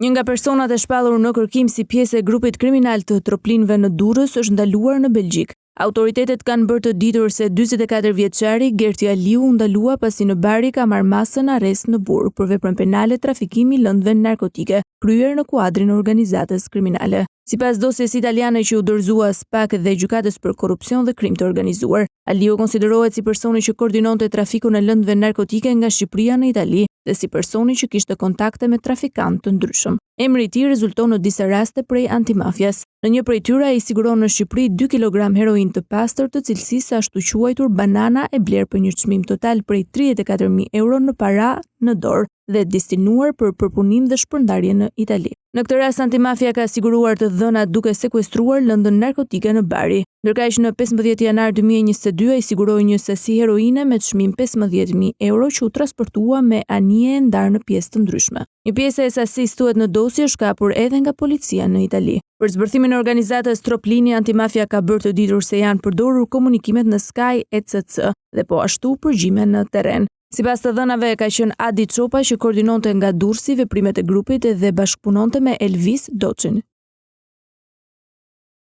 Një nga personat e shpallur në kërkim si pjesë e grupit kriminal të troplinëve në Durrës është ndaluar në Belgjik. Autoritetet kanë bërë të ditur se 44 vjeçari Gerti Aliu u ndalua pasi në Bari ka marrë masën arrest në Burg për veprën penale trafikimi lëndëve narkotike, kryer në kuadrin e organizatës kriminale. Sipas dosjes italiane që u dorëzua SPAK dhe gjykatës për korrupsion dhe krim të organizuar, Aliu konsiderohet si personi që koordinonte trafikun e lëndëve narkotike nga Shqipëria në Itali dhe si personi që kishte kontakte me trafikantë të ndryshëm. Emri i tij rezulton në disa raste prej antimafjas. Në një prej tyre ai siguron në Shqipëri 2 kg heroin të pastër të cilësisë ashtu quajtur banana e bler për një çmim total prej 34.000 euro në para në dorë dhe destinuar për përpunim dhe shpërndarje në Itali. Në këtë rast antimafia ka siguruar të dhënat duke sekuestruar lëndën narkotike në Bari. Ndërkaq në 15 janar 2022 ai siguroi një sasi heroine me çmim 15.000 euro që u transportua me anije e ndarë në pjesë të ndryshme. Një pjesë e sasisë thuhet në dosje është kapur edhe nga policia në Itali. Për zbërthimin e organizatës Troplini, antimafia ka bërë të ditur se janë përdorur komunikimet në Sky ECC dhe po ashtu përgjime në terren. Sipas të dhënave ka qenë Adi Çopa që koordinonte nga Durrësi veprimet e grupit dhe bashkëpunonte me Elvis Doçin.